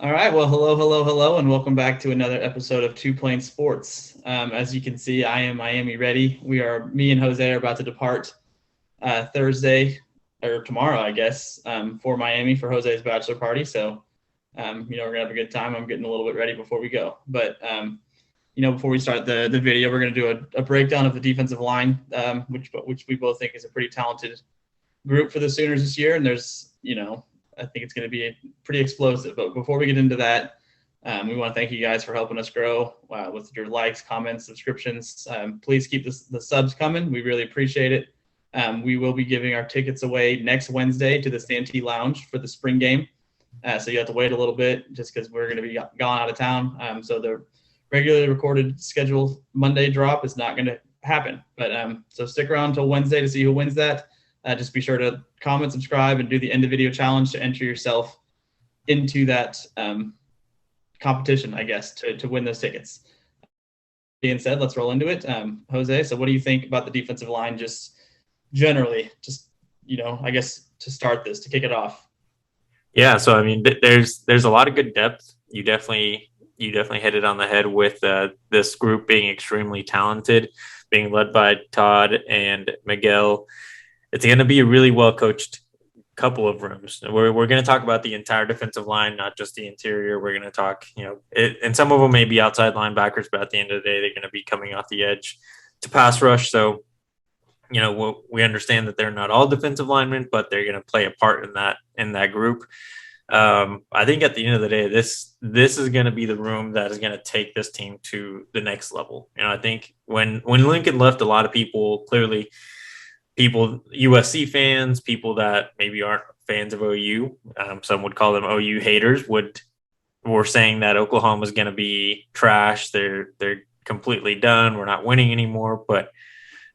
All right. Well, hello, and welcome back to another episode of Two Plane Sports. As you can see, I am Miami ready. Me and Jose are about to depart Thursday or tomorrow, I guess, for Miami for Jose's bachelor party. So, we're gonna have a good time. I'm getting a little bit ready before we go. But before we start the video, we're gonna do a breakdown of the defensive line, which we both think is a pretty talented group for the Sooners this year. And I think it's going to be pretty explosive. But before we get into that, we want to thank you guys for helping us grow with your likes, comments, subscriptions. Please keep the subs coming. We really appreciate it. We will be giving our tickets away next Wednesday to the Santee Lounge for the spring game. So you have to wait a little bit just because we're going to be gone out of town. So the regularly recorded scheduled Monday drop is not going to happen. But so stick around until Wednesday to see who wins that. Just be sure to comment, subscribe, and do the end of video challenge to enter yourself into that competition, I guess, to win those tickets. Being said, let's roll into it. Jose, so what do you think about the defensive line just generally? I guess to start this, to kick it off. Yeah, so I mean, there's a lot of good depth. You definitely hit it on the head with this group being extremely talented, being led by Todd and Miguel. It's going to be a really well coached couple of rooms. We're going to talk about the entire defensive line, not just the interior. We're going to talk, and some of them may be outside linebackers, but at the end of the day, they're going to be coming off the edge to pass rush. So, we understand that they're not all defensive linemen, but they're going to play a part in that group. I think at the end of the day, this is going to be the room that is going to take this team to the next level. I think when Lincoln left, a lot of people USC fans, people that maybe aren't fans of OU, some would call them OU haters, were saying that Oklahoma is going to be trash. They're completely done. We're not winning anymore. But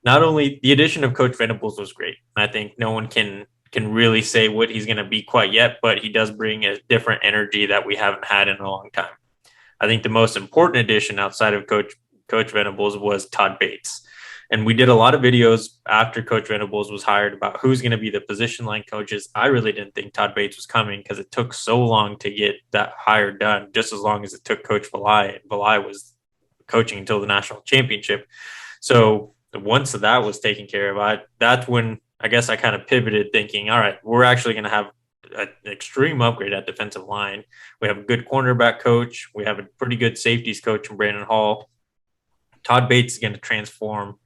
not only the addition of Coach Venables was great. I think no one can really say what he's going to be quite yet, but he does bring a different energy that we haven't had in a long time. I think the most important addition outside of Coach Venables was Todd Bates. And we did a lot of videos after Coach Venables was hired about who's going to be the position line coaches. I really didn't think Todd Bates was coming because it took so long to get that hire done, just as long as it took Coach Valai. And Valai was coaching until the national championship. So once that was taken care of, that's when I guess I kind of pivoted thinking, all right, we're actually going to have an extreme upgrade at defensive line. We have a good cornerback coach. We have a pretty good safeties coach in Brandon Hall. Todd Bates is going to transform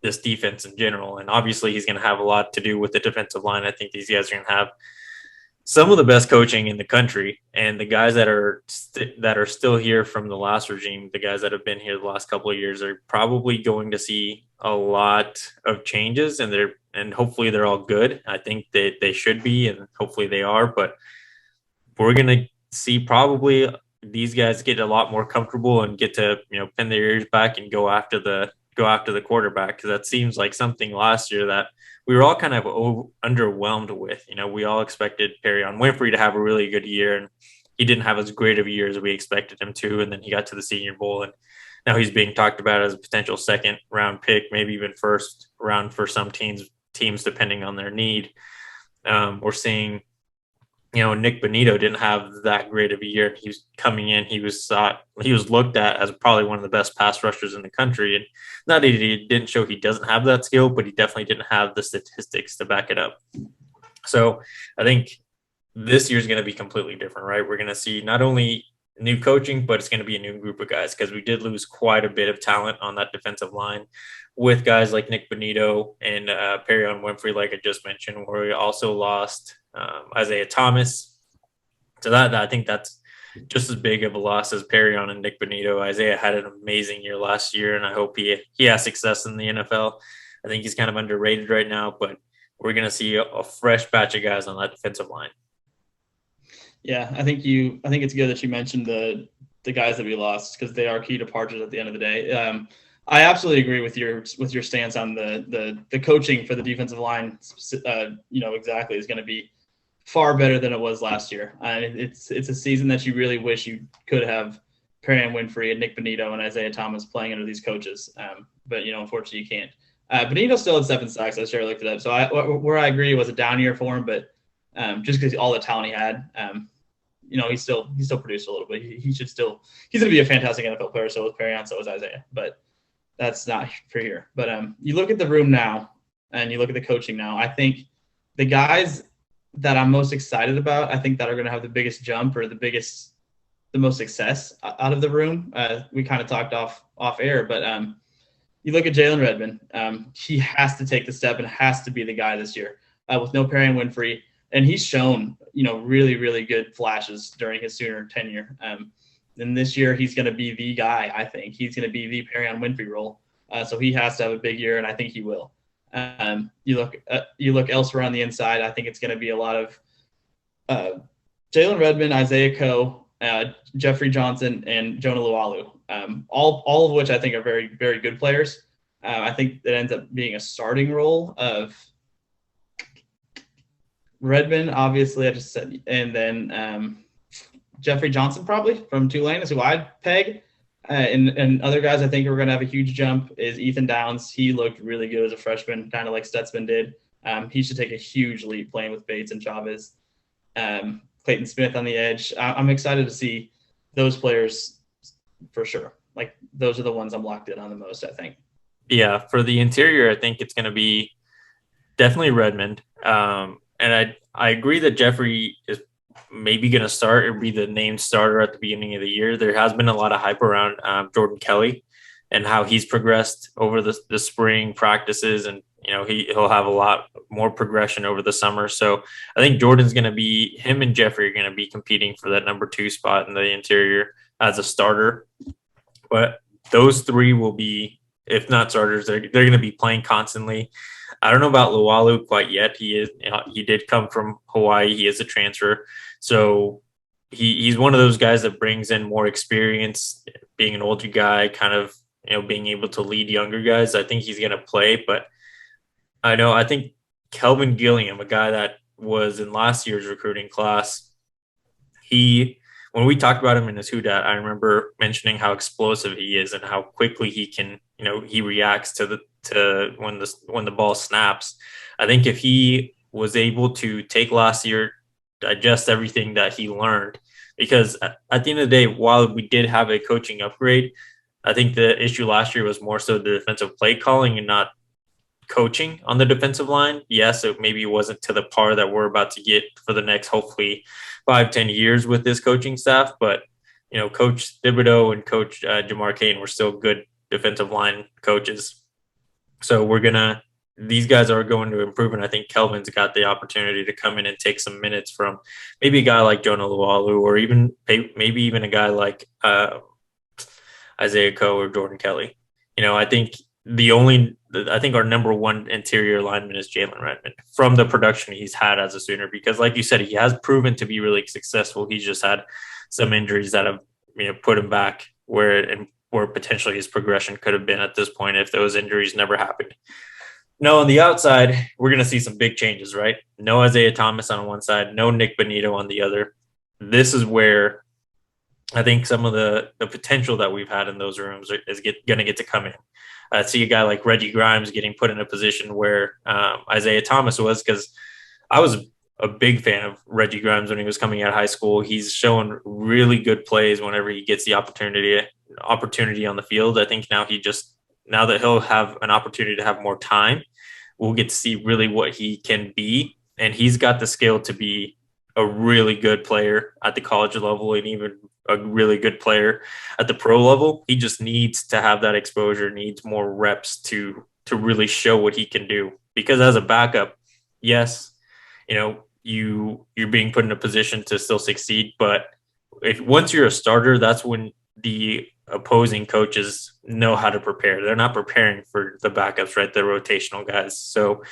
this defense in general. And obviously he's going to have a lot to do with the defensive line. I think these guys are going to have some of the best coaching in the country, and the guys that are still here from the last regime, the guys that have been here the last couple of years, are probably going to see a lot of changes, and hopefully they're all good. I think that they should be, and hopefully they are, but we're going to see probably these guys get a lot more comfortable and get to, pin their ears back and go after the quarterback, because that seems like something last year that we were all kind of underwhelmed with. We all expected Perrion Winfrey to have a really good year, and he didn't have as great of a year as we expected him to. And then he got to the Senior Bowl, and now he's being talked about as a potential second round pick, maybe even first round for some teams depending on their need. We're seeing, Nick Bonito didn't have that great of a year. He was coming in. He was looked at as probably one of the best pass rushers in the country. And not that he didn't show he doesn't have that skill, but he definitely didn't have the statistics to back it up. So I think this year is going to be completely different, right? We're going to see not only new coaching, but it's going to be a new group of guys, because we did lose quite a bit of talent on that defensive line with guys like Nick Bonito and Perrion Winfrey, like I just mentioned, where we also lost Isaiah Thomas. So that I think that's just as big of a loss as Perrion and Nick Bonito. Isaiah had an amazing year last year, and I hope he has success in the NFL. I think he's kind of underrated right now, but we're going to see a fresh batch of guys on that defensive line. Yeah, I think it's good that you mentioned the guys that we lost, because they are key departures at the end of the day. I absolutely agree with your stance on the coaching for the defensive line. Exactly, is going to be far better than it was last year. It's a season that you really wish you could have Perrion Winfrey and Nick Bonito and Isaiah Thomas playing under these coaches. But unfortunately you can't. Bonito still had 7 sacks. I sure looked it up. So where I agree, it was a down year for him, but just because all the talent he had, he's still produced a little bit. He's going to be a fantastic NFL player. So is Perrion, so is Isaiah, but that's not for here. But you look at the room now and you look at the coaching now. I think the guys that I'm most excited about, I think that are going to have the biggest jump or the most success out of the room. We kind of talked off air, but you look at Jalen Redmond. He has to take the step and has to be the guy this year with no Perrion Winfrey. And he's shown, really, really good flashes during his Sooner tenure. And this year he's going to be the guy. I think he's going to be the Perrion Winfrey role. So he has to have a big year, and I think he will. You look elsewhere on the inside. I think it's going to be a lot of Jalen Redmond, Isaiah Coe, Jeffrey Johnson, and Jonah Lualu. All of which I think are very, very good players. I think it ends up being a starting role of Redmond, obviously, I just said, and then Jeffrey Johnson probably from Tulane is who I'd peg. And other guys I think are going to have a huge jump is Ethan Downs. He looked really good as a freshman, kind of like Stutzman did. He should take a huge leap playing with Bates and Chavis. Clayton Smith on the edge. I'm excited to see those players for sure. Like those are the ones I'm locked in on the most, I think. Yeah, for the interior, I think it's going to be definitely Redmond. And I agree that Jeffrey is maybe going to start or be the named starter at the beginning of the year. There has been a lot of hype around Jordan Kelly and how he's progressed over the spring practices, and he'll have a lot more progression over the summer. So I think him and Jeffrey are going to be competing for that number 2 spot in the interior as a starter. But those three will be, if not starters, they're going to be playing constantly. I don't know about Lualu quite yet. He did come from Hawaii. He is a transfer. So he's one of those guys that brings in more experience, being an older guy, kind of, being able to lead younger guys. I think he's going to play, but I think Kelvin Gilliam, a guy that was in last year's recruiting class, when we talked about him in his Houdat, I remember mentioning how explosive he is and how quickly he can, he reacts to when the ball snaps. I think if he was able to take last year, digest everything that he learned, because at the end of the day, while we did have a coaching upgrade, I think the issue last year was more so the defensive play calling and not coaching on the defensive line. Yes, it maybe wasn't to the par that we're about to get for the next, hopefully 5-10 years with this coaching staff. But, Coach Thibodeau and Coach Jamar Cain were still good defensive line coaches. So these guys are going to improve. And I think Kelvin's got the opportunity to come in and take some minutes from maybe a guy like Jonah Lualu, or maybe even a guy like Isaiah Coe or Jordan Kelly. I think our number 1 interior lineman is Jalen Redmond from the production he's had as a Sooner, because like you said, he has proven to be really successful. He's just had some injuries that have, put him back where potentially his progression could have been at this point if those injuries never happened. No, on the outside, we're going to see some big changes, right? No Isaiah Thomas on one side, no Nick Benito on the other. This is where I think some of the potential that we've had in those rooms is going to get to come in. I see a guy like Reggie Grimes getting put in a position where Isaiah Thomas was, because I was a big fan of Reggie Grimes when he was coming out of high school. He's shown really good plays whenever he gets the opportunity on the field. I think now that he'll have an opportunity to have more time, we'll get to see really what he can be. And he's got the skill to be a really good player at the college level and even a really good player at the pro level. He just needs to have that exposure, needs more reps to really show what he can do. Because as a backup, yes, you're being put in a position to still succeed. But once you're a starter, that's when the opposing coaches know how to prepare. They're not preparing for the backups, right? The rotational guys. So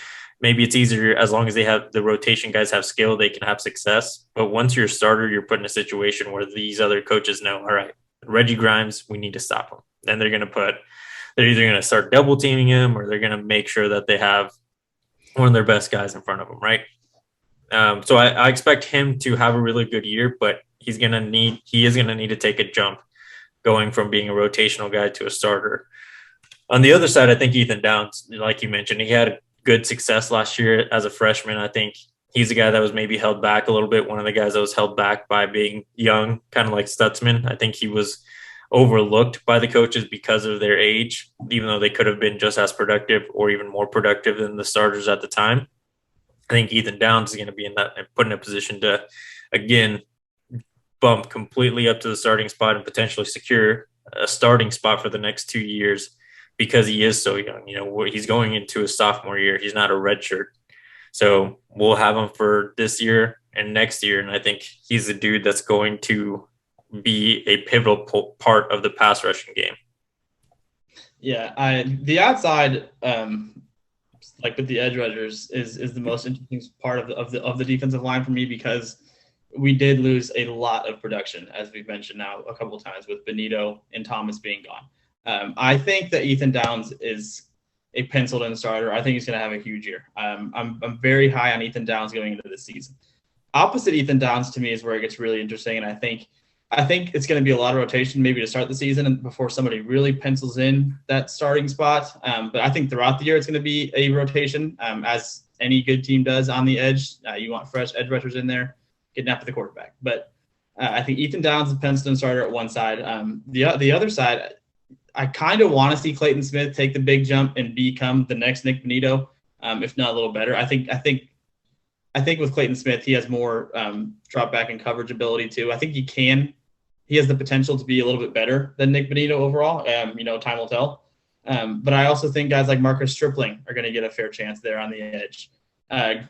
maybe it's easier as long as they have the rotation guys have skill, they can have success. But once you're a starter, you're put in a situation where these other coaches know, all right, Reggie Grimes, we need to stop him. Then they're either going to start double teaming him, or they're going to make sure that they have one of their best guys in front of them, right? So I expect him to have a really good year, but he is going to need to take a jump going from being a rotational guy to a starter. On the other side, I think Ethan Downs, like you mentioned, he had good success last year as a freshman. I think He's a guy that was maybe held back a little bit. One of the guys that was held back by being young, kind of like Stutzman. I think he was overlooked by the coaches because of their age, even though they could have been just as productive or even more productive than the starters at the time. I think Ethan Downs is going to be put in a position to, again, bump completely up to the starting spot and potentially secure a starting spot for the next 2 years because he is so young. He's going into his sophomore year. He's not a redshirt. So we'll have him for this year and next year. And I think he's the dude that's going to be a pivotal part of the pass rushing game. Yeah, the outside, like with the edge rushers, is the most interesting part of the defensive line for me, because we did lose a lot of production, as we've mentioned now a couple of times, with Benito and Thomas being gone. I think that Ethan Downs is a penciled-in starter. I think he's going to have a huge year. I'm very high on Ethan Downs going into this season. Opposite Ethan Downs to me is where it gets really interesting, and I think it's going to be a lot of rotation maybe to start the season and before somebody really pencils in that starting spot. But I think throughout the year it's going to be a rotation, as any good team does on the edge. You want fresh edge rushers in there, getting after the quarterback. But I think Ethan Downs is penciled in starter at one side. The other side, I kind of want to see Clayton Smith take the big jump and become the next Nick Benito, if not a little better. I think with Clayton Smith, he has more drop back and coverage ability too. I think he has the potential to be a little bit better than Nick Benito overall. Time will tell. But I also think guys like Marcus Stripling are going to get a fair chance there on the edge. I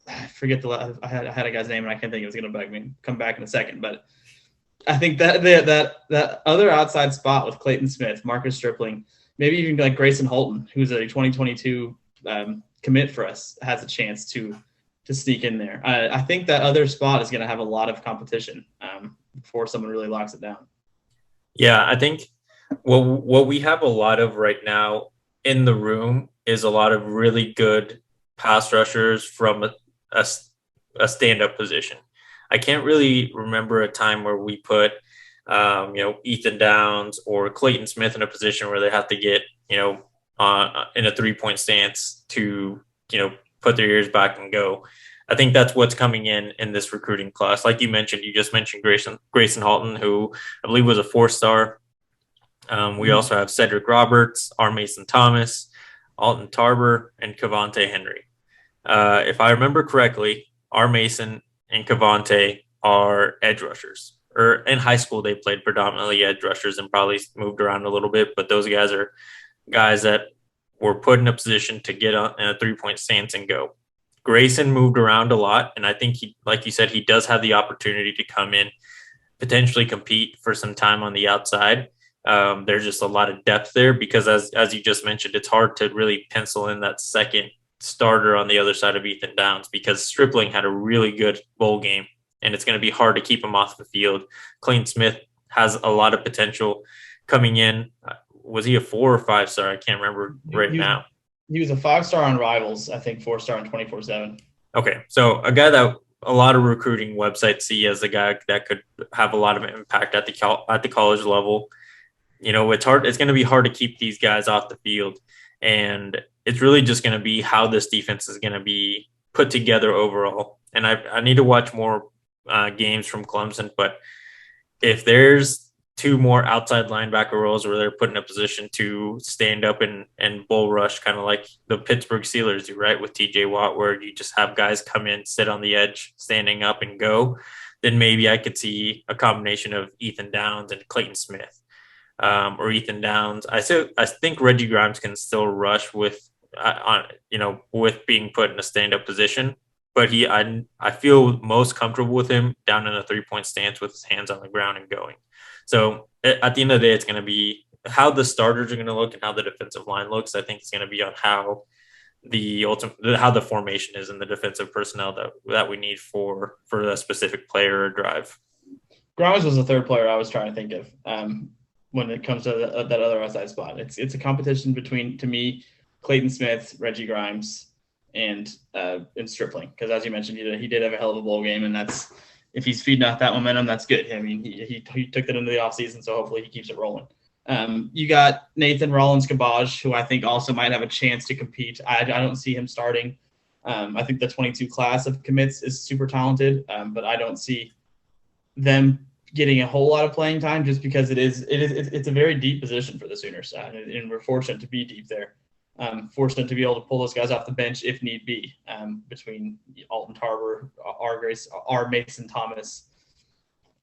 had a guy's name and I can't think it was going to come back in a second, but I think that other outside spot with Clayton Smith, Marcus Stripling, maybe even like Grayson Holton, who's a 2022 commit for us, has a chance to sneak in there. I think that other spot is going to have a lot of competition before someone really locks it down. Yeah, I think what we have a lot of right now in the room is a lot of really good pass rushers from a stand-up position. I can't really remember a time where we put, Ethan Downs or Clayton Smith in a position where they have to get, in a 3-point stance to, put their ears back and go. I think that's what's coming in this recruiting class. Like you just mentioned Grayson Halton, who I believe was a 4-star. We also have Cedric Roberts, R. Mason Thomas, Alton Tarber, and Cavante Henry. If I remember correctly, R. Mason and Cavante are edge rushers. Or in high school, they played predominantly edge rushers and probably moved around a little bit. But those guys are guys that were put in a position to get in a 3-point stance and go. Grayson moved around a lot, and I think he, like you said, he does have the opportunity to come in, potentially compete for some time on the outside. There's just a lot of depth there because, as you just mentioned, it's hard to really pencil in that second starter on the other side of Ethan Downs because Stripling had a really good bowl game, and it's going to be hard to keep him off the field. Clayton Smith has a lot of potential coming in. Was he a 4 or 5-star? I can't remember now. He was a 5-star on Rivals, I think 4-star on 24/7. Okay, so a guy that a lot of recruiting websites see as a guy that could have a lot of impact at the college level. It's hard. It's going to be hard to keep these guys off the field, and it's really just going to be how this defense is going to be put together overall. And I need to watch more games from Clemson, but if there's 2 more outside linebacker roles where they're put in a position to stand up and bull rush, kind of like the Pittsburgh Steelers do, right, with TJ Watt, where you just have guys come in, sit on the edge, standing up and go, then maybe I could see a combination of Ethan Downs and Clayton Smith. Or Ethan Downs. I think Reggie Grimes can still rush with being put in a stand-up position, but I feel most comfortable with him down in a 3-point stance with his hands on the ground and going. So at the end of the day, it's going to be how the starters are going to look and how the defensive line looks. I think it's going to be on how the formation is and the defensive personnel that we need for a specific player or drive. Grimes was the third player I was trying to think of when it comes to that other outside spot. It's a competition between, to me, Clayton Smith, Reggie Grimes, and Stripling. Because as you mentioned, he did have a hell of a bowl game, and that's, if he's feeding off that momentum, that's good. I mean, he took that into the offseason, so hopefully he keeps it rolling. You got Nathan Rollins-Cabaj, who I think also might have a chance to compete. I don't see him starting I think the 22 class of commits is super talented, but I don't see them getting a whole lot of playing time just because it's a very deep position for the Sooners, and we're fortunate to be deep there. Fortunate to be able to pull those guys off the bench if need be, between Alton Tarver, R. Mason Thomas,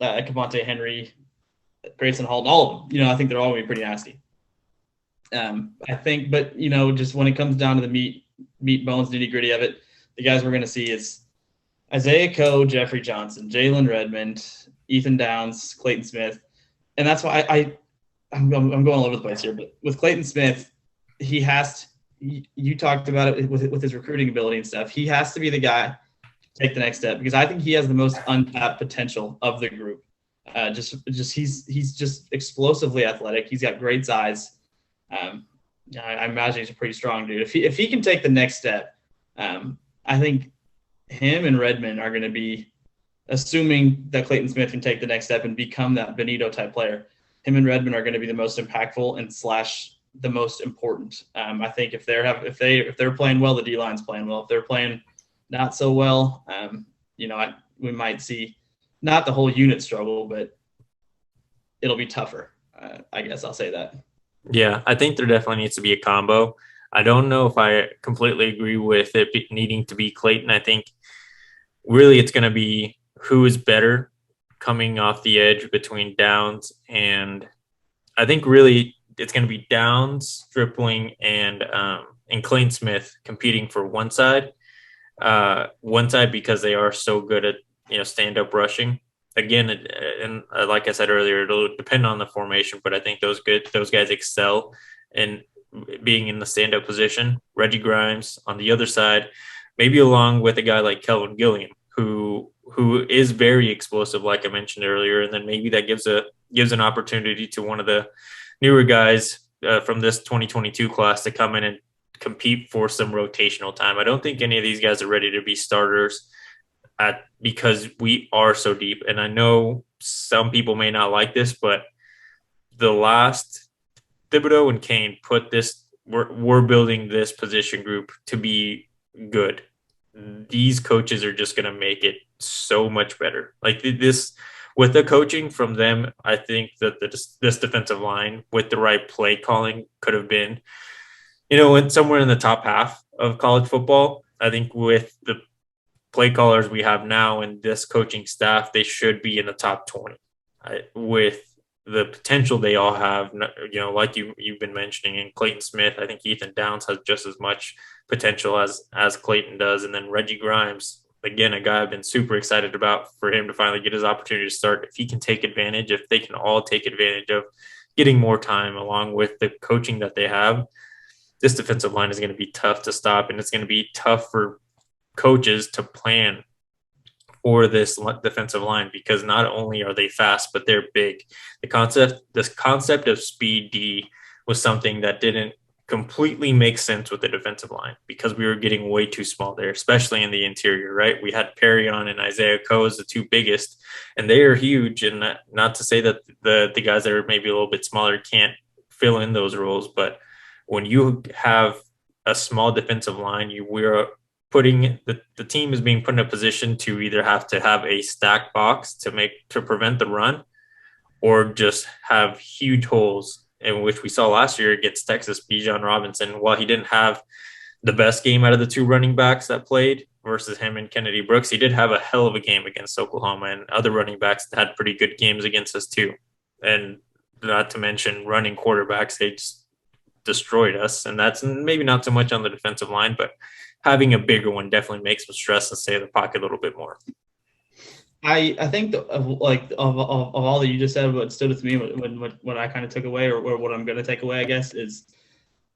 Cavante Henry, Grayson Halton, all of them. I think they're all going to be pretty nasty. I think, but just when it comes down to the meat bones, nitty gritty of it, the guys we're going to see is Isaiah Coe, Jeffrey Johnson, Jalen Redmond, Ethan Downs, Clayton Smith, and that's why I'm going all over the place here. But with Clayton Smith, he has to, you talked about it with his recruiting ability and stuff. He has to be the guy to take the next step because I think he has the most untapped potential of the group. He's just explosively athletic. He's got great size. I imagine he's a pretty strong dude. If he can take the next step, I think him and Redmond are going to be, assuming that Clayton Smith can take the next step and become that Benito type player. Him and Redmond are going to be the most impactful and / the most important. I think if they're playing well, the D line's playing well. If they're playing not so well, we might see not the whole unit struggle, but it'll be tougher. I guess I'll say that. Yeah, I think there definitely needs to be a combo. I don't know if I completely agree with it needing to be Clayton. I think really it's going to be who is better coming off the edge between Downs and I think really it's going to be Downs, Stripling, and Clayton Smith competing for one side because they are so good at stand-up rushing. Again, and like I said earlier, it'll depend on the formation, but I think those guys excel in being in the stand-up position. Reggie Grimes on the other side, maybe along with a guy like Kelvin Gilliam, who is very explosive, like I mentioned earlier, and then maybe that gives an opportunity to one of the newer guys from this 2022 class to come in and compete for some rotational time. I don't think any of these guys are ready to be starters because we are so deep. And I know some people may not like this, but the last Thibodeau and Kane put this, we're building this position group to be good. These coaches are just going to make it so much better. Like this, with the coaching from them, I think that this defensive line with the right play calling could have been, somewhere in the top half of college football. I think with the play callers we have now and this coaching staff, they should be in the top 20 with the potential they all have, like you've been mentioning. And Clayton Smith, I think Ethan Downs has just as much potential as Clayton does. And then Reggie Grimes, again, a guy I've been super excited about for him to finally get his opportunity to start. If he can take advantage, if they can all take advantage of getting more time along with the coaching that they have, this defensive line is going to be tough to stop. And it's going to be tough for coaches to plan for this defensive line because not only are they fast, but they're big. This concept of speed D was something that didn't completely make sense with the defensive line because we were getting way too small there, especially in the interior, right? We had Perrion and Isaiah Coe as the two biggest, and they are huge. And not to say that the guys that are maybe a little bit smaller can't fill in those roles, but when you have a small defensive line, we're putting the team is being put in a position to either have to have a stacked box to prevent the run or just have huge holes, in which we saw last year against Texas. Bijan Robinson, while he didn't have the best game out of the two running backs that played versus him and Kennedy Brooks, he did have a hell of a game against Oklahoma, and other running backs had pretty good games against us too. And not to mention running quarterbacks, they just destroyed us. And that's maybe not so much on the defensive line, but having a bigger one definitely makes them stress and stay in the pocket a little bit more. I think of all that you just said, what stood with me, what I kind of took away, or what I'm going to take away, I guess, is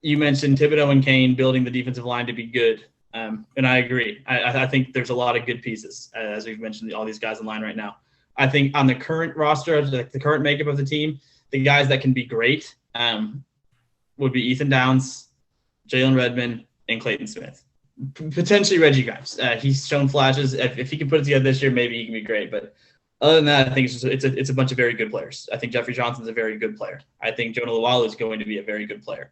you mentioned Thibodeau and Kane building the defensive line to be good, and I agree. I think there's a lot of good pieces, as we've mentioned, all these guys in line right now. I think on the current roster, the current makeup of the team, the guys that can be great would be Ethan Downs, Jalen Redmond, and Clayton Smith. Potentially Reggie Grimes. He's shown flashes. If he can put it together this year, maybe he can be great. But other than that, I think it's a bunch of very good players. I think Jeffrey Johnson's a very good player. I think Jonah Luwalu is going to be a very good player.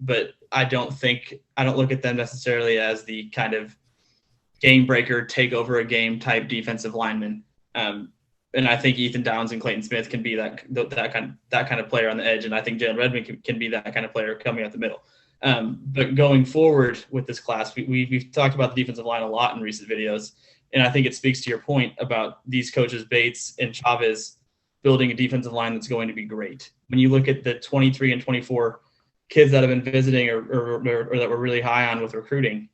But I don't look at them necessarily as the kind of game breaker, take over a game type defensive lineman. And I think Ethan Downs and Clayton Smith can be that kind of player on the edge, and I think Jalen Redmond can be that kind of player coming out the middle. But going forward with this class, we've talked about the defensive line a lot in recent videos, and I think it speaks to your point about these coaches Bates and Chavis building a defensive line that's going to be great. When you look at the 23 and 24 kids that have been visiting or that we're really high on with recruiting,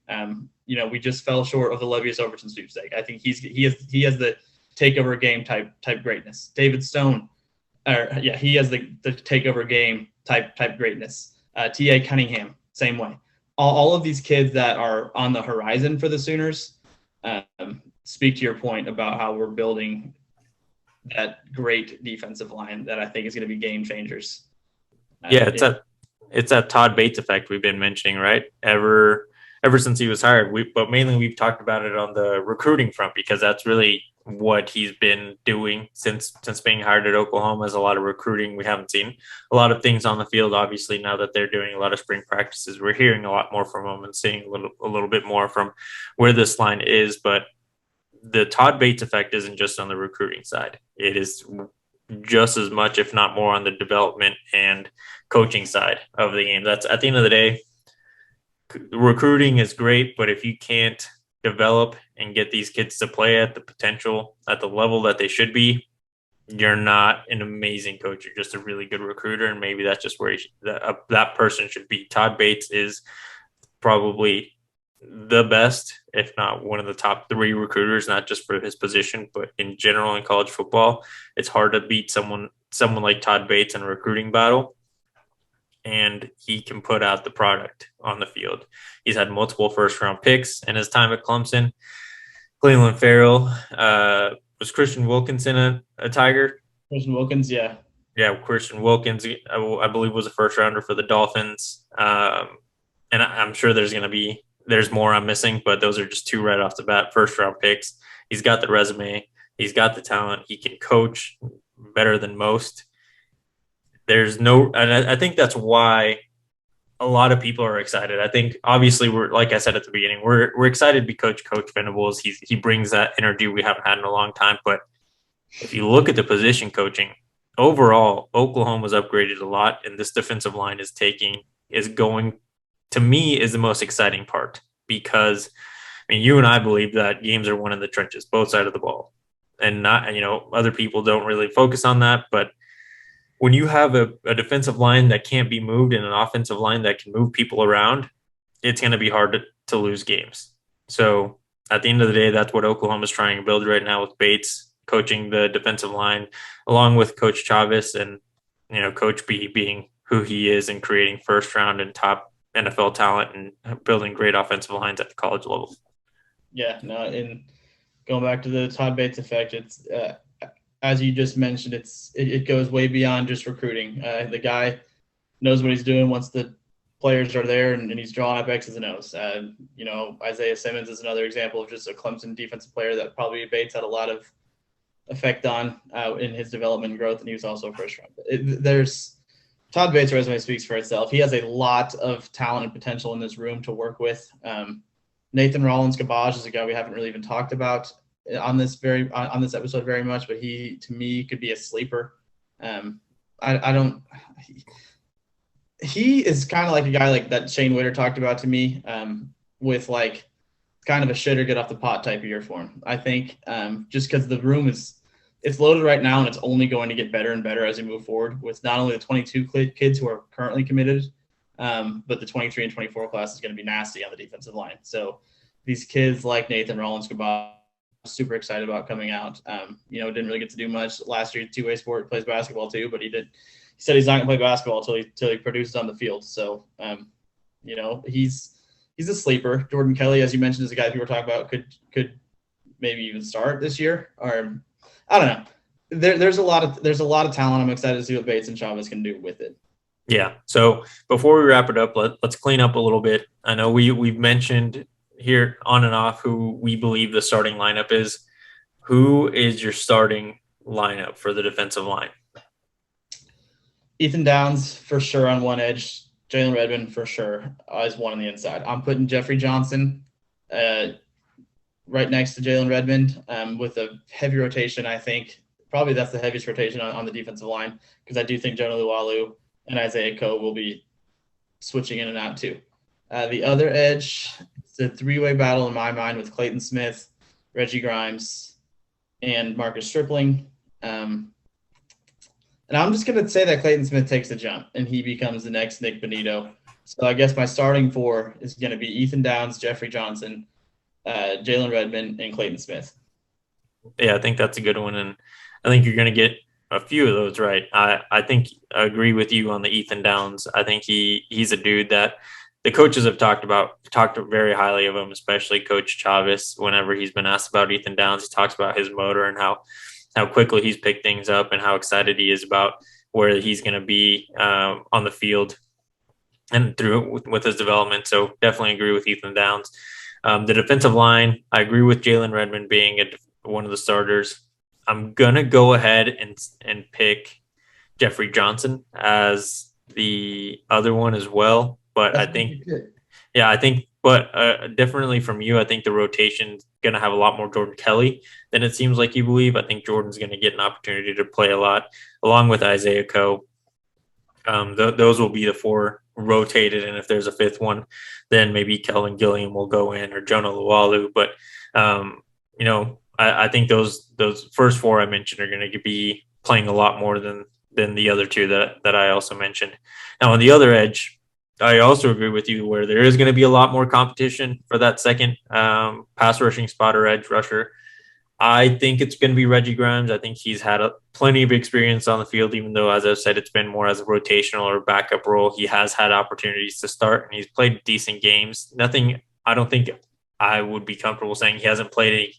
we just fell short of the Levius Overton sweepstake. I think he has the takeover game type greatness. David Stone, he has the takeover game type greatness. T.A. Cunningham, same way. All of these kids that are on the horizon for the Sooners speak to your point about how we're building that great defensive line that I think is going to be game changers. It's that Todd Bates effect we've been mentioning, right? Ever since he was hired, but mainly we've talked about it on the recruiting front, because that's really what he's been doing since being hired at Oklahoma. Is a lot of recruiting. We haven't seen a lot of things on the field. Obviously, now that they're doing a lot of spring practices, we're hearing a lot more from him and seeing a little bit more from where this line is. But the Todd Bates effect isn't just on the recruiting side. It is just as much, if not more, on the development and coaching side of the game. That's, at the end of the day, recruiting is great, but if you can't develop and get these kids to play at the potential, at the level that they should be, you're not an amazing coach. You're just a really good recruiter, and maybe that's just where that person should be. Todd Bates is probably the best, if not one of the top 3 recruiters, not just for his position, but in general in college football. It's hard to beat someone like Todd Bates in a recruiting battle, and he can put out the product on the field. He's had multiple first-round picks in his time at Clemson. Cleveland Farrell, was Christian Wilkinson a Tiger? Christian Wilkins, yeah. Yeah, Christian Wilkins, I believe, was a first-rounder for the Dolphins. And I'm sure there's more I'm missing, but those are just 2 right off the bat, first-round picks. He's got the resume. He's got the talent. He can coach better than most. And I think that's why a lot of people are excited. I think, obviously, we're, like I said at the beginning, we're excited because Coach Venables, he brings that energy we haven't had in a long time. But if you look at the position coaching, overall, Oklahoma's upgraded a lot, and this defensive line is going, to me, is the most exciting part, because, I mean, you and I believe that games are won in the trenches, both sides of the ball, and not, other people don't really focus on that. But when you have a defensive line that can't be moved and an offensive line that can move people around, it's going to be hard to lose games. So at the end of the day, that's what Oklahoma's trying to build right now with Bates coaching the defensive line, along with Coach Chavis and, Coach B being who he is and creating first-round and top NFL talent and building great offensive lines at the college level. Yeah, no, and going back to the Todd Bates effect, it's as you just mentioned, it goes way beyond just recruiting. The guy knows what he's doing once the players are there, and he's drawing up X's and O's. Isaiah Simmons is another example of just a Clemson defensive player that probably Bates had a lot of effect on in his development and growth, and he was also a first round. Todd Bates' resume speaks for itself. He has a lot of talent and potential in this room to work with. Nathan Rollins-Gabage is a guy we haven't really even talked about on this episode very much, but he, to me, could be a sleeper. He is kind of like a guy like that Shane Witter talked about to me, with like kind of a shit or get off the pot type of year for him. I think just because the room it's loaded right now, and it's only going to get better and better as we move forward with not only the 22 kids who are currently committed, but the 23 and 24 class is going to be nasty on the defensive line. So these kids like Nathan Rollins-Gabage, super excited about coming out. Didn't really get to do much last year. Two-way sport, plays basketball too, but he said he's not going to play basketball until he produces on the field. So, he's a sleeper. Jordan Kelly, as you mentioned, is a guy people were talking about could maybe even start this year, or I don't know. There's a lot of talent. I'm excited to see what Bates and Chavis can do with it. Yeah. So before we wrap it up, let's clean up a little bit. I know we've mentioned here on and off who we believe the starting lineup is. Who is your starting lineup for the defensive line? Ethan Downs for sure on one edge. Jalen Redmond for sure is one on the inside. I'm putting Jeffrey Johnson right next to Jalen Redmond with a heavy rotation. I think probably that's the heaviest rotation on the defensive line, because I do think Jonah Luwalu and Isaiah Coe will be switching in and out too. The other edge, it's a three-way battle in my mind with Clayton Smith, Reggie Grimes, and Marcus Stripling. And I'm just going to say that Clayton Smith takes the jump and he becomes the next Nick Benito. So I guess my starting four is going to be Ethan Downs, Jeffrey Johnson, Jalen Redmond, and Clayton Smith. Yeah, I think that's a good one. And I think you're going to get a few of those right. I think I agree with you on the Ethan Downs. I think he's a dude that the coaches have talked very highly of him, especially Coach Chavis. Whenever he's been asked about Ethan Downs, he talks about his motor and how quickly he's picked things up and how excited he is about where he's going to be on the field and through with his development. So definitely agree with Ethan Downs. The defensive line, I agree with Jalen Redmond being one of the starters. I'm going to go ahead and pick Jeffrey Johnson as the other one as well. But I think, differently from you, I think the rotation's going to have a lot more Jordan Kelly than it seems like you believe. I think Jordan's going to get an opportunity to play a lot, along with Isaiah Coe. Those will be the four rotated, and if there's a fifth one, then maybe Kelvin Gilliam will go in or Jonah Luwalu. But I think those first four I mentioned are going to be playing a lot more than the other two that I also mentioned. Now on the other edge, I also agree with you where there is going to be a lot more competition for that second pass rushing spot or edge rusher. I think it's going to be Reggie Grimes. I think he's had plenty of experience on the field, even though, as I've said, it's been more as a rotational or backup role. He has had opportunities to start, and he's played decent games. Nothing, I don't think I would be comfortable saying he hasn't played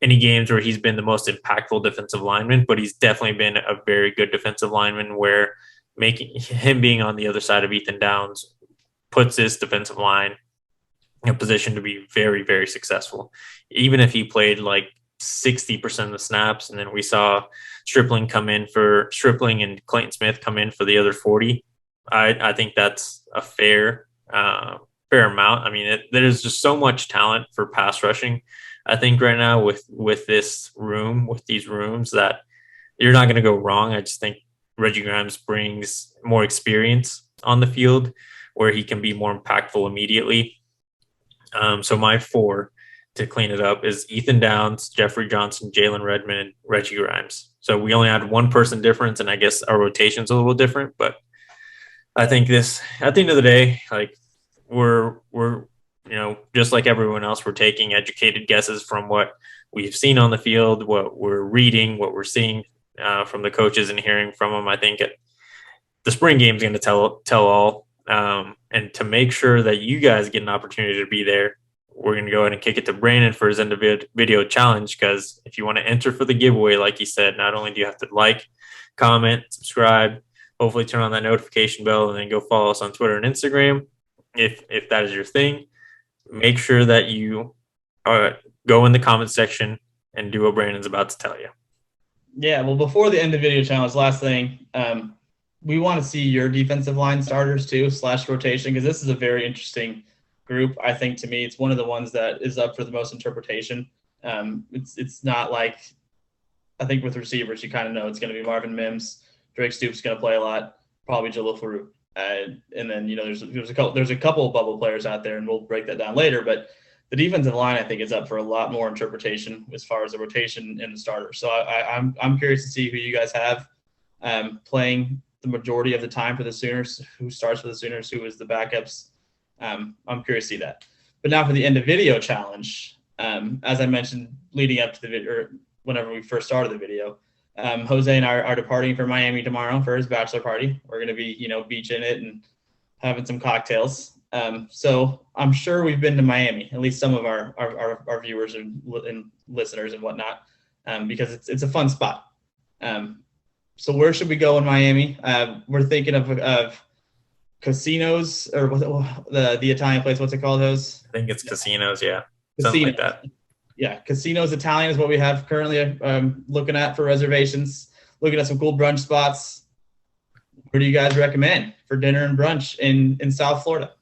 any games where he's been the most impactful defensive lineman, but he's definitely been a very good defensive lineman where making him being on the other side of Ethan Downs puts his defensive line in a position to be very, very successful. Even if he played like 60% of the snaps, and then we saw Stripling and Clayton Smith come in for the other 40. I think that's a fair amount. I mean, there's just so much talent for pass rushing. I think right now with these rooms that you're not going to go wrong. I just think Reggie Grimes brings more experience on the field where he can be more impactful immediately. So my four, to clean it up, is Ethan Downs, Jeffrey Johnson, Jalen Redmond, and Reggie Grimes. So we only had one person difference, and I guess our rotation's a little different. But I think at the end of the day, like we're just like everyone else, we're taking educated guesses from what we've seen on the field, what we're reading, what we're seeing from the coaches and hearing from them. I think the spring game is going to tell all. And to make sure that you guys get an opportunity to be there, we're going to go ahead and kick it to Brandon for his end of video challenge, because if you want to enter for the giveaway, like he said, not only do you have to like, comment, subscribe, hopefully turn on that notification bell, and then go follow us on Twitter and Instagram if that is your thing. Make sure that you go in the comment section and do what Brandon's about to tell you. Yeah, well, before the end of video challenge, last thing, we want to see your defensive line starters too, / rotation, because this is a very interesting group. I think, to me, it's one of the ones that is up for the most interpretation. It's not like, I think with receivers, you kind of know it's going to be Marvin Mims, Drake Stoops going to play a lot, probably Jalil Farouk. And then, there's a couple of bubble players out there, and we'll break that down later. But the defensive line, I think, is up for a lot more interpretation as far as the rotation and the starter. So I'm curious to see who you guys have playing the majority of the time for the Sooners, who starts for the Sooners, who is the backups. I'm curious to see that. But now for the end of video challenge, as I mentioned leading up to the video, or whenever we first started the video, Jose and I are departing for Miami tomorrow for his bachelor party. We're going to be, beaching it and having some cocktails. So I'm sure we've been to Miami, at least some of our viewers and listeners and whatnot, because it's a fun spot. So where should we go in Miami? We're thinking of casinos, or the Italian place. What's it called, Jose? I think it's casinos, yeah. Something like that. Yeah, Casinos Italian is what we have currently looking at for reservations, looking at some cool brunch spots. Where do you guys recommend for dinner and brunch in South Florida?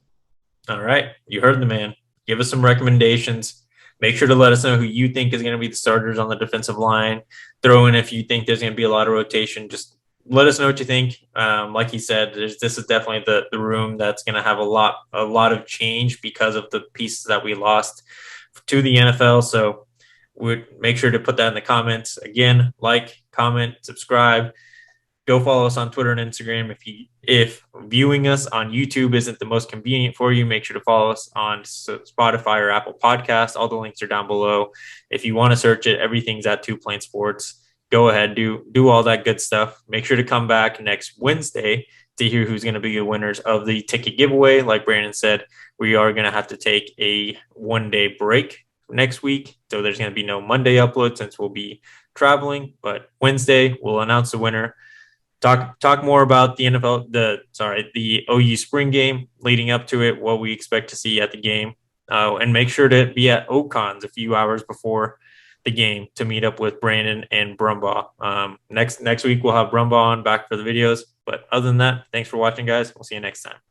All right. You heard the man. Give us some recommendations. Make sure to let us know who you think is going to be the starters on the defensive line. Throw in if you think there's going to be a lot of rotation. Just let us know what you think. Like he said, this is definitely the room that's going to have a lot of change because of the pieces that we lost to the NFL. So we'd make sure to put that in the comments. Again, like, comment, subscribe. Go follow us on Twitter and Instagram. If viewing us on YouTube isn't the most convenient for you, make sure to follow us on Spotify or Apple Podcasts. All the links are down below. If you want to search it, everything's at Two Plane Sports. Go ahead, do all that good stuff. Make sure to come back next Wednesday to hear who's going to be the winners of the ticket giveaway. Like Brandon said, we are going to have to take a 1-day break next week, so there's going to be no Monday upload since we'll be traveling. But Wednesday, we'll announce the winner. Talk more about the the OU spring game leading up to it, what we expect to see at the game, and make sure to be at Ocon's a few hours before the game to meet up with Brandon and Brumbaugh. Next week we'll have Brumbaugh on back for the videos. But other than that, thanks for watching, guys. We'll see you next time.